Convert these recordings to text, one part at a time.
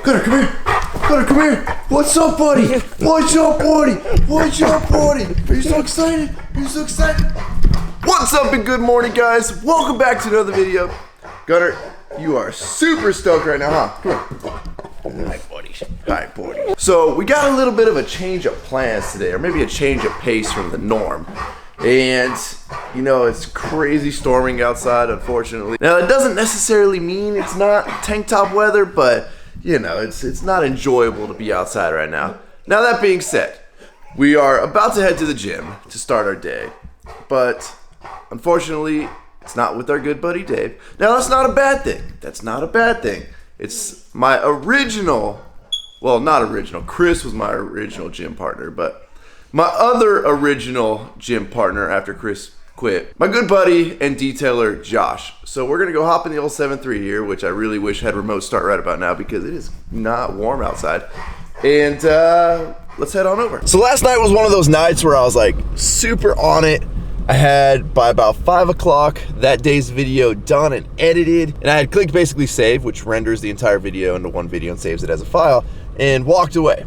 Gunner, come here. Gunner, come here. What's up, buddy? What's up, buddy? What's up, buddy? Are you so excited? Are you so excited? What's up and good morning, guys? Welcome back to another video. Gunner, you are super stoked right now, huh? Come here. Hi, buddy. Hi, buddy. So we got a little bit of a change of plans today, or maybe a change of pace from the norm. And, you know, it's crazy storming outside, unfortunately. Now, it doesn't necessarily mean it's not tank top weather, but, you know, it's not enjoyable to be outside right now. Now, that being said, we are about to head to the gym to start our day. But, unfortunately, it's not with our good buddy Dave. Now, that's not a bad thing. That's not a bad thing. It's my original, well, not original. Chris was my original gym partner, but my other original gym partner after Chris quit, my good buddy and detailer Josh. So we're gonna go hop in the old 7.3 here, which I really wish had remote start right about now because it is not warm outside. And let's head on over. So last night was one of those nights where I was like super on it. I had, by about 5 o'clock, that day's video done and edited, and I had clicked basically save, which renders the entire video into one video and saves it as a file, and walked away.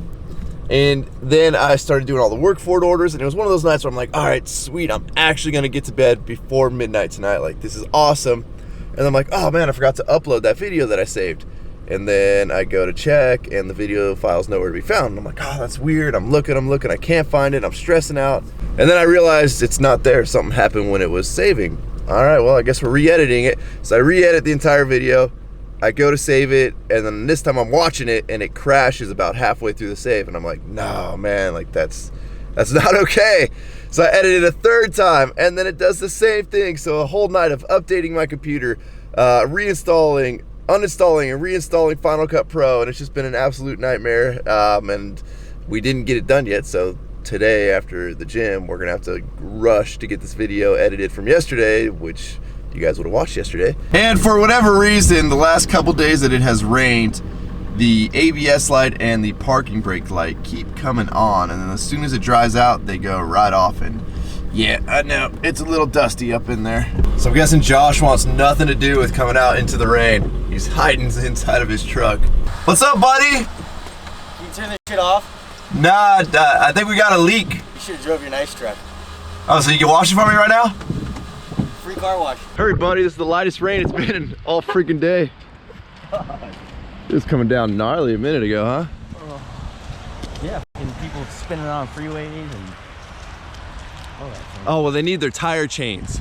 And then I started doing all the work for it orders, and it was one of those nights where I'm like, all right, sweet, I'm actually gonna get to bed before midnight tonight. Like, this is awesome. And I'm like, oh man, I forgot to upload that video that I saved. And then I go to check, and the video file's nowhere to be found. And I'm like, oh, that's weird. I'm looking, I can't find it. I'm stressing out. And then I realized it's not there. Something happened when it was saving. All right, well, I guess we're re-editing it. So I re-edit the entire video. I go to save it, and then this time I'm watching it, and it crashes about halfway through the save, and I'm like, no, man, like that's not okay. So I edited a third time, and then it does the same thing. So a whole night of updating my computer, reinstalling, uninstalling, and reinstalling Final Cut Pro, and it's just been an absolute nightmare, and we didn't get it done yet, so today after the gym, we're gonna have to rush to get this video edited from yesterday, which you guys would have watched yesterday. And for whatever reason, the last couple days that it has rained, the ABS light and the parking brake light keep coming on, and then as soon as it dries out, they go right off. And yeah, I know, it's a little dusty up in there. So I'm guessing Josh wants nothing to do with coming out into the rain. He's hiding inside of his truck. What's up, buddy? Can you turn this shit off? Nah, I think we got a leak. You should have drove your nice truck. Oh, so you can wash it for me right now? Free car wash. Hurry, buddy, this is the lightest rain it's been in all freaking day. It was coming down gnarly a minute ago, huh? Yeah, and people spinning on freeways and all that thing. Oh, well, they need their tire chains.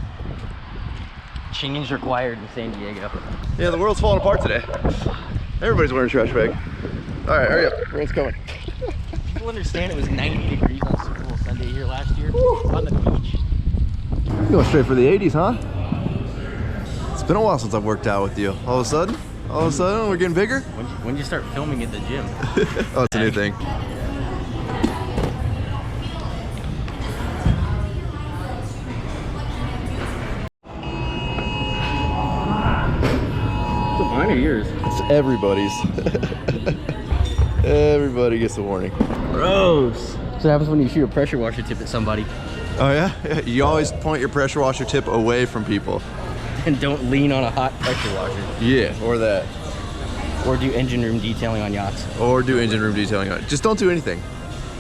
Chains required in San Diego. Yeah, the world's falling apart today. Everybody's wearing a trash bag. All right, hurry up, rain's coming. People understand it was 90 degrees on Super Bowl Sunday here last year on the beach. Going straight for the 80s, huh? It's been a while since I've worked out with you. All of a sudden, we're getting bigger? When did you start filming at the gym? Oh, it's a new thing. It's mine or yours? It's everybody's. Everybody gets a warning. Gross. That's what happens when you shoot a pressure washer tip at somebody. Oh yeah? You always point your pressure washer tip away from people. And don't lean on a hot pressure washer. Yeah, or that. Or do engine room detailing on yachts. Or do engine room detailing on it. Just don't do anything.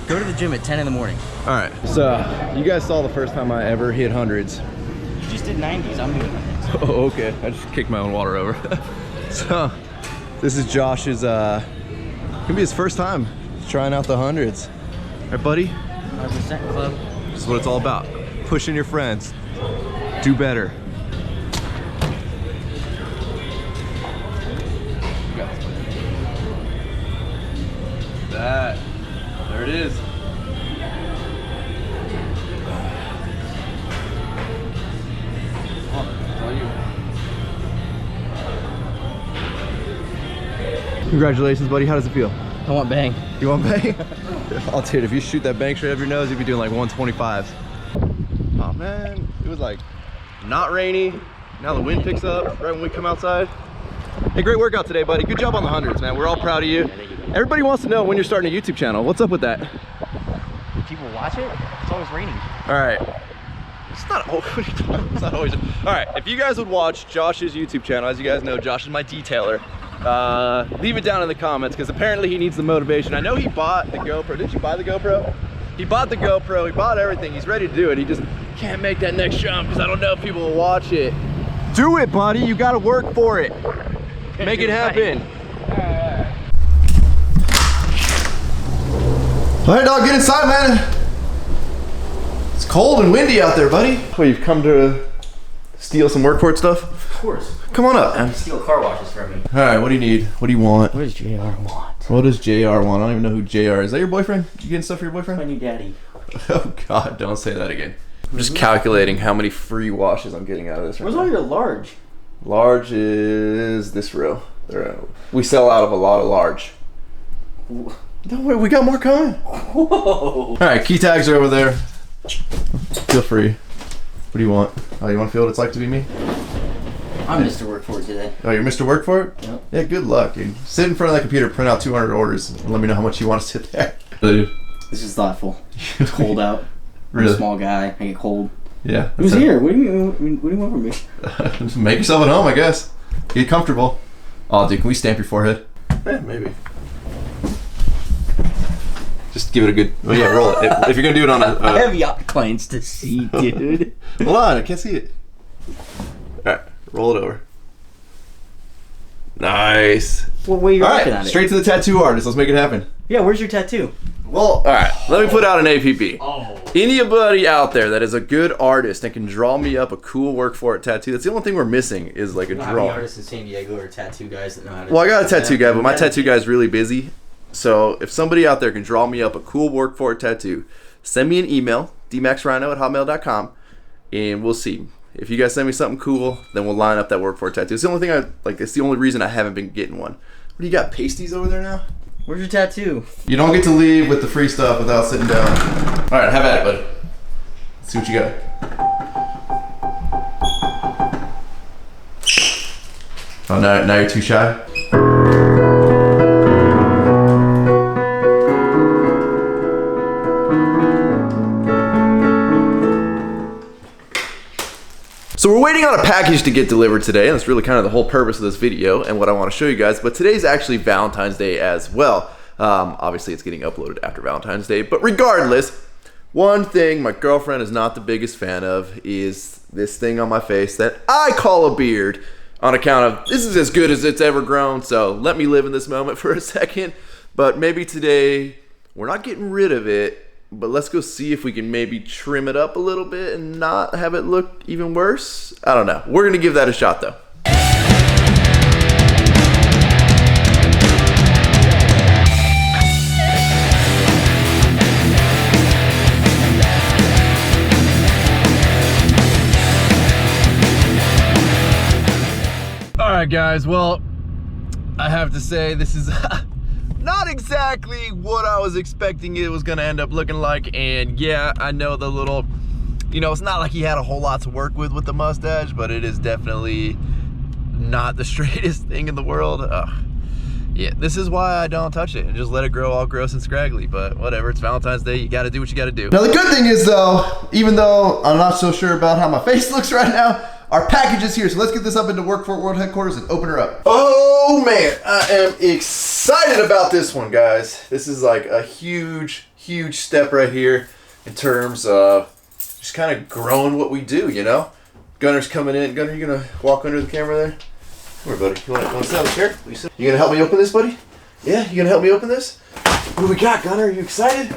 Go to the gym at 10 in the morning. All right. So, you guys saw the first time I ever hit hundreds. You just did 90s, I'm doing hundreds. Oh, okay. I just kicked my own water over. So, this is Josh's, gonna be his first time trying out the hundreds. All right, buddy? 100% club. This is what it's all about. Pushing your friends. Do better. That. There it is. Oh, all you. Congratulations, buddy. How does it feel? I want bang. You want bang? Oh, dude, if you shoot that bang straight up your nose, you'd be doing like 125s. Oh, man. It was like not rainy. Now the wind picks up right when we come outside. Hey, great workout today, buddy. Good job on the hundreds, man. We're all proud of you. Everybody wants to know when you're starting a YouTube channel. What's up with that? Do people watch it? It's always raining. All right. It's not always, it's not always. All right, if you guys would watch Josh's YouTube channel, as you guys know, Josh is my detailer. leave it down in the comments, because apparently he needs the motivation. I know he bought the GoPro. Did you buy the GoPro? He bought the GoPro, he bought everything, he's ready to do it. He just can't make that next jump because I don't know if people will watch it. Do it, buddy, you gotta work for it. Make it happen. All right, dog, get inside, man. It's cold and windy out there, buddy. Well, you've come to steal some work for it stuff? Of course. Come on up, man. Steal car washes from me. All right, what do you need? What do you want? What does JR want? What does JR want? I don't even know who JR is. Is that your boyfriend? You getting stuff for your boyfriend? My new daddy. Oh God, don't say that again. I'm just calculating how many free washes I'm getting out of this right Where's now. all your large? Large is this row. We sell out of a lot of large. Don't worry, we got more coming. Whoa. All right, key tags are over there. Feel free. What do you want? Oh, you want to feel what it's like to be me? I'm Mr. Work for it today. Oh, you're Mr. Work for it? Yep. Yeah, good luck, dude. Sit in front of that computer, print out 200 orders, and let me know how much you want to sit there. Dude. This is thoughtful. It's cold out. I'm Really? a small guy. I get cold. Yeah. Who's here? What do you mean? What do you want from me? Just make yourself at home, I guess. Get comfortable. Oh, dude, can we stamp your forehead? Yeah, maybe. Just give it a good. Oh yeah, roll it. If you're gonna do it on a. I have yacht clients to see, dude. Hold on, I can't see it. All right, roll it over. Nice. Well, wait, you're All looking right, at it. straight to the tattoo artist. Let's make it happen. Yeah, where's your tattoo? Well, all right. Let me put out an APB. Oh. Anybody out there that is a good artist and can draw me up a cool work for it tattoo. That's the only thing we're missing is like a You don't have any drawing. artists in San Diego or tattoo guys that know how to. Well, I got a tattoo guy, but my Yeah. tattoo guy's really busy. So if somebody out there can draw me up a cool work for it tattoo, send me an email, dmaxryno@hotmail.com, and we'll see. If you guys send me something cool, then we'll line up that work for it tattoo. It's the only thing I like. It's the only reason I haven't been getting one. What do you got? Pasties over there now? Where's your tattoo? You don't get to leave with the free stuff without sitting down. All right, have at it, bud. Let's see what you got. Oh, now you're too shy? So we're waiting on a package to get delivered today, and that's really kind of the whole purpose of this video and what I want to show you guys. But today's actually Valentine's Day as well. Obviously, it's getting uploaded after Valentine's Day. But regardless, one thing my girlfriend is not the biggest fan of is this thing on my face that I call a beard, on account of this is as good as it's ever grown. So let me live in this moment for a second. But maybe today we're not getting rid of it. But let's go see if we can maybe trim it up a little bit and not have it look even worse. I don't know. We're gonna give that a shot though. All right, guys. Well, I have to say this is not exactly what I was expecting it was gonna end up looking like. And yeah, I know the little, you know, it's not like he had a whole lot to work with the mustache, but it is definitely not the straightest thing in the world. Yeah, this is why I don't touch it and just let it grow all gross and scraggly. But whatever, it's Valentine's Day, you gotta do what you gotta do. Now the good thing is though, even though I'm not so sure about how my face looks right now, our package is here, so let's get this up into Work for It World Headquarters and open her up. Oh man, I am excited about this one, guys. This is like a huge, huge step right here in terms of just kind of growing what we do, you know? Gunner's coming in. Gunner, you gonna walk under the camera there? Come here, buddy. You wanna sit on the chair? You gonna help me open this, buddy? Yeah, you gonna help me open this? What do we got, Gunner? Are you excited?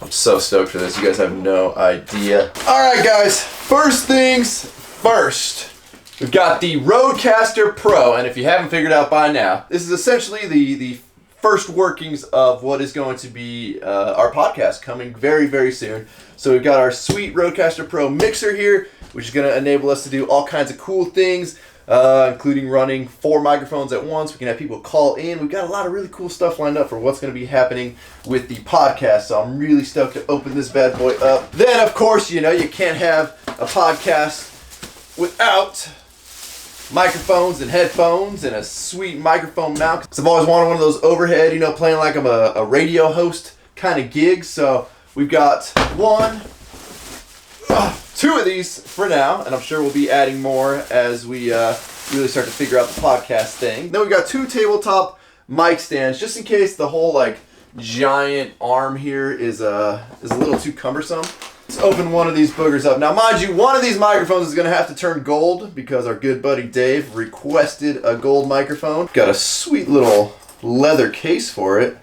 I'm so stoked for this. You guys have no idea. All right, guys. First things first. We've got the Rodecaster Pro, and if you haven't figured out by now, this is essentially the first workings of what is going to be our podcast coming very, very soon. So we've got our sweet Rodecaster Pro mixer here, which is going to enable us to do all kinds of cool things, including running 4 microphones at once. We can have people call in. We've got a lot of really cool stuff lined up for what's going to be happening with the podcast. So I'm really stoked to open this bad boy up. Then, of course, you know, you can't have a podcast without microphones and headphones and a sweet microphone mount. Because I've always wanted one of those overhead, you know, playing like I'm a radio host kind of gigs. So we've got one. 2 of these for now, and I'm sure we'll be adding more as we really start to figure out the podcast thing. Then we got 2 tabletop mic stands, just in case the whole like giant arm here is a little too cumbersome. Let's open one of these boogers up. Now, mind you, one of these microphones is going to have to turn gold because our good buddy Dave requested a gold microphone. Got a sweet little leather case for it.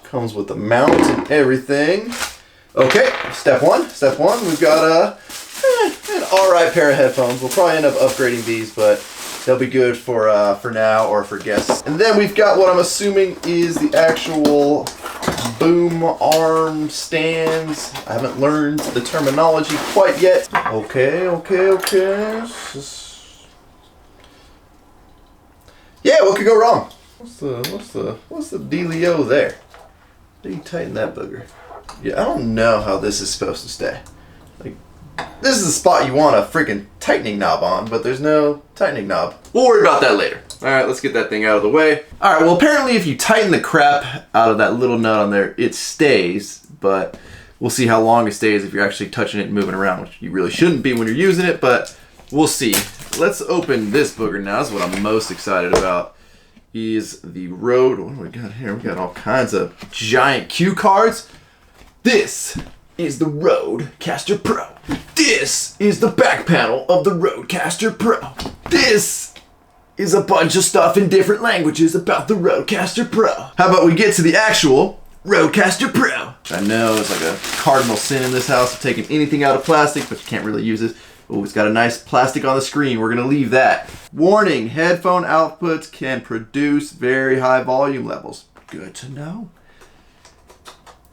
Comes with the mount and everything. Okay, step one. We've got an alright pair of headphones. We'll probably end up upgrading these, but they'll be good for now or for guests. And then we've got what I'm assuming is the actual boom arm stands. I haven't learned the terminology quite yet. Okay. Yeah, what could go wrong? What's the dealio there? How do you tighten that booger? Yeah, I don't know how this is supposed to stay. Like, this is the spot you want a freaking tightening knob on, but there's no tightening knob. We'll worry about that later. All right, let's get that thing out of the way. All right, well, apparently if you tighten the crap out of that little nut on there, it stays, but we'll see how long it stays if you're actually touching it and moving around, which you really shouldn't be when you're using it, but we'll see. Let's open this booger now. This is what I'm most excited about. Is the Rode. What do we got here? We got all kinds of giant cue cards. This is the Rodecaster Pro. This is the back panel of the Rodecaster Pro. This is a bunch of stuff in different languages about the Rodecaster Pro. How about we get to the actual Rodecaster Pro? I know it's like a cardinal sin in this house of taking anything out of plastic, but you can't really use it. Oh, it's got a nice plastic on the screen. We're going to leave that. Warning, headphone outputs can produce very high volume levels. Good to know.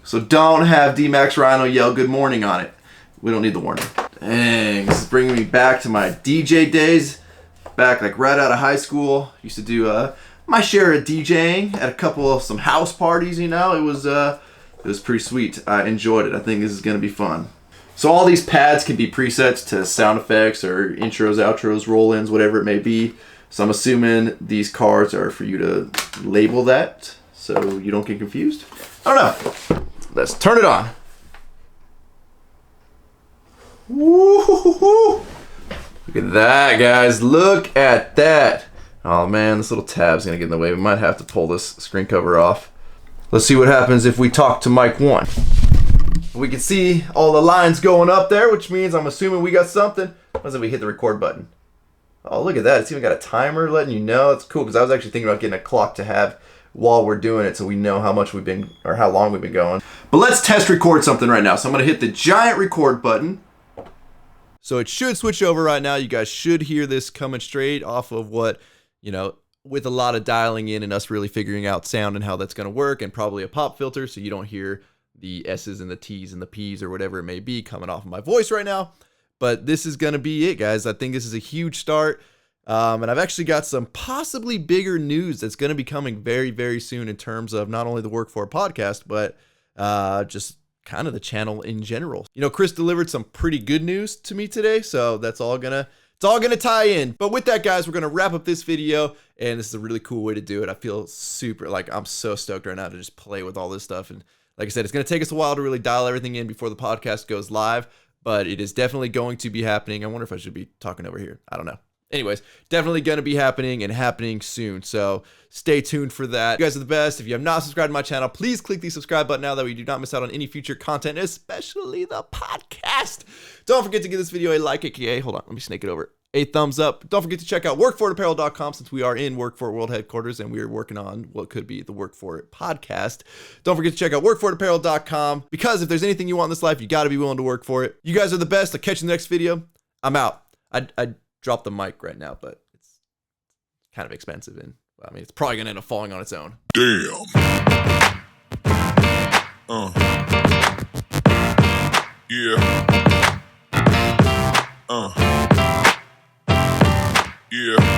So don't have Dmaxryno yell good morning on it. We don't need the warning. Dang, this is bringing me back to my DJ days. Back like right out of high school. Used to do my share of DJing at some house parties, you know. It was pretty sweet. I enjoyed it. I think this is going to be fun. So all these pads can be presets to sound effects or intros, outros, roll-ins, whatever it may be. So I'm assuming these cards are for you to label that so you don't get confused. I don't know. Let's turn it on. Woo-hoo-hoo-hoo. Look at that, guys. Look at that. Oh man, this little tab's gonna get in the way. We might have to pull this screen cover off. Let's see what happens if we talk to mic 1. We can see all the lines going up there, which means I'm assuming we got something. Once we hit the record button. Oh, look at that. It's even got a timer letting you know. It's cool because I was actually thinking about getting a clock to have while we're doing it so we know how much we've been, or how long we've been going. But let's test record something right now. So I'm going to hit the giant record button. So it should switch over right now. You guys should hear this coming straight off of what, you know, with a lot of dialing in and us really figuring out sound and how that's going to work, and probably a pop filter so you don't hear the S's and the T's and the P's or whatever it may be coming off of my voice right now. But this is going to be it, guys. I think this is a huge start. And I've actually got some possibly bigger news that's going to be coming very, very soon in terms of not only the Work For It podcast, but just kind of the channel in general. You know, Chris delivered some pretty good news to me today, so it's all gonna tie in. But with that, guys, we're gonna wrap up this video, and this is a really cool way to do it. I feel super, like, I'm so stoked right now to just play with all this stuff. And like I said, it's gonna take us a while to really dial everything in before the podcast goes live, but it is definitely going to be happening. I wonder if I should be talking over here. I don't know. Anyways, definitely going to be happening and happening soon. So stay tuned for that. You guys are the best. If you have not subscribed to my channel, please click the subscribe button now that way you do not miss out on any future content, especially the podcast. Don't forget to give this video a like, aka, hold on, let me snake it over, a thumbs up. Don't forget to check out workforitapparel.com since we are in Work For It World Headquarters and we are working on what could be the Work For It podcast. Don't forget to check out workforitapparel.com because if there's anything you want in this life, you got to be willing to work for it. You guys are the best. I'll catch you in the next video. I'm out. I dropped the mic right now, but it's kind of expensive and I mean, it's probably gonna end up falling on its own. Damn. Yeah. Yeah.